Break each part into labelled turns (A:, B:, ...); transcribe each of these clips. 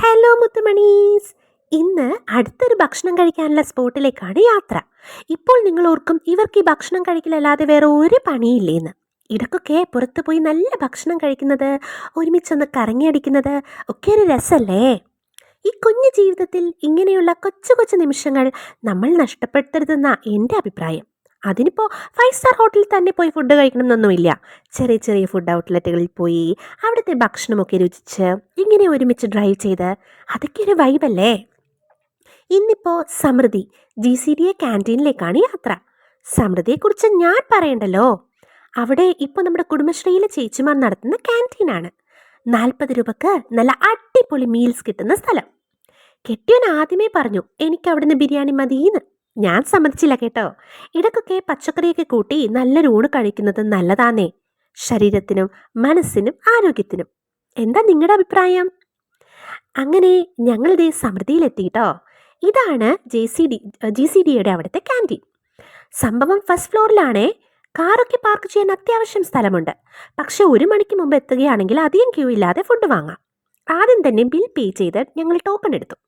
A: Hello മുത്തുമണീസ്. ഇന്ന് അടുത്തൊരു ഭക്ഷണം കഴിക്കാനുള്ള സ്പോട്ടിലേക്കാണ് യാത്ര. ഇപ്പോൾ നിങ്ങൾ ഓർക്കും ഇവർക്ക് ഈ ഭക്ഷണം കഴിക്കലല്ലാതെ വേറെ ഒരു പണിയില്ലേന്ന്. ഇടയ്ക്കൊക്കെ പുറത്തു പോയി നല്ല ഭക്ഷണം കഴിക്കുന്നത്, ഒരുമിച്ചൊന്ന് കറങ്ങിയടിക്കുന്നത് ഒക്കെ ഒരു രസമല്ലേ? ഈ കുഞ്ഞു ജീവിതത്തിൽ ഇങ്ങനെയുള്ള കൊച്ചു കൊച്ചു നിമിഷങ്ങൾ നമ്മൾ നഷ്ടപ്പെടുത്തരുതെന്ന എൻ്റെ അഭിപ്രായം. അതിനിപ്പോൾ 5 സ്റ്റാർ ഹോട്ടലിൽ തന്നെ പോയി ഫുഡ് കഴിക്കണം എന്നൊന്നുമില്ല. ചെറിയ ചെറിയ ഫുഡ് ഔട്ട്ലെറ്റുകളിൽ പോയി അവിടുത്തെ ഭക്ഷണമൊക്കെ രുചിച്ച് ഇങ്ങനെ ഒരുമിച്ച് ഡ്രൈവ് ചെയ്ത് അതൊക്കെ ഒരു വൈബല്ലേ? ഇന്നിപ്പോൾ സമൃദ്ധി GCDA ക്യാൻറ്റീനിലേക്കാണ് യാത്ര. സമൃദ്ധിയെക്കുറിച്ച് ഞാൻ പറയണ്ടല്ലോ. അവിടെ ഇപ്പോൾ നമ്മുടെ കുടുംബശ്രീയിലെ ചേച്ചിമാർ നടത്തുന്ന ക്യാൻറ്റീനാണ്. 40 രൂപക്ക് നല്ല അടിപൊളി മീൽസ് കിട്ടുന്ന സ്ഥലം. കെട്ടിയോൻ ആദ്യമേ പറഞ്ഞു എനിക്ക് അവിടുന്ന് ബിരിയാണി മതിയെന്ന്. ഞാൻ സമ്മതിച്ചില്ല കേട്ടോ. ഇടയ്ക്കൊക്കെ പച്ചക്കറിയൊക്കെ കൂട്ടി നല്ലൊരു ഊണ് കഴിക്കുന്നത് നല്ലതാന്നേ, ശരീരത്തിനും മനസ്സിനും ആരോഗ്യത്തിനും. എന്താ നിങ്ങളുടെ അഭിപ്രായം? അങ്ങനെ ഞങ്ങളിതേ സമൃദ്ധിയിലെത്തിയിട്ടോ. ഇതാണ് GCDയുടെ അവിടുത്തെ ക്യാൻറ്റീൻ. സംഭവം ഫസ്റ്റ് ഫ്ലോറിലാണേ. കാറൊക്കെ പാർക്ക് ചെയ്യാൻ അത്യാവശ്യം സ്ഥലമുണ്ട്. പക്ഷെ 1 മണിക്ക് മുമ്പ് എത്തുകയാണെങ്കിൽ അധികം ക്യൂ ഇല്ലാതെ ഫുഡ് വാങ്ങാം. ആദ്യം തന്നെ ബിൽ പേ ചെയ്ത് ഞങ്ങൾ ടോക്കൺ എടുത്തു.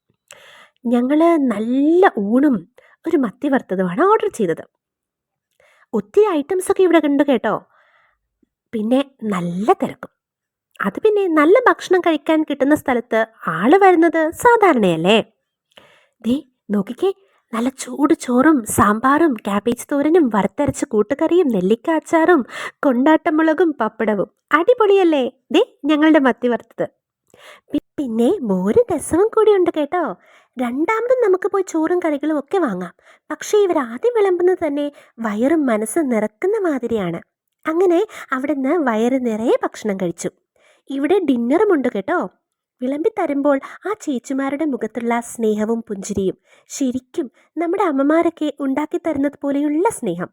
A: ഞങ്ങൾ നല്ല ഊണും ഒരു മത്തി വറുത്തതുമാണ് ഓർഡർ ചെയ്തത്. ഒത്തിരി ഐറ്റംസൊക്കെ ഇവിടെ കണ്ടു കേട്ടോ. പിന്നെ നല്ല തിരക്കും. അത് പിന്നെ നല്ല ഭക്ഷണം കഴിക്കാൻ കിട്ടുന്ന സ്ഥലത്ത് ആള് വരുന്നത് സാധാരണയല്ലേ. ദേ നോക്കിക്കേ, നല്ല ചൂട് ചോറും സാമ്പാറും ക്യാബേജ് തോരനും വറുത്തരച്ച കൂട്ടുകറിയും നെല്ലിക്ക അച്ചാറും കൊണ്ടാട്ടമുളകും പപ്പടവും അടിപൊളിയല്ലേ. ദേ ഞങ്ങളുടെ മത്തി വറുത്തത്. പിന്നെ മോരും രസവും കൂടിയുണ്ട് കേട്ടോ. രണ്ടാമതും നമുക്ക് പോയി ചോറും കറികളും ഒക്കെ വാങ്ങാം. പക്ഷേ ഇവർ ആദ്യം വിളമ്പുന്നത് തന്നെ വയറും മനസ്സും നിറക്കുന്ന മാതിരിയാണ്. അങ്ങനെ അവിടുന്ന് വയറ് നിറയെ ഭക്ഷണം കഴിച്ചു. ഇവിടെ ഡിന്നറുമുണ്ട് കേട്ടോ. വിളമ്പി തരുമ്പോൾ ആ ചേച്ചിമാരുടെ മുഖത്തുള്ള സ്നേഹവും പുഞ്ചിരിയും ശരിക്കും നമ്മുടെ അമ്മമാരൊക്കെ ഉണ്ടാക്കി തരുന്നത് പോലെയുള്ള സ്നേഹം.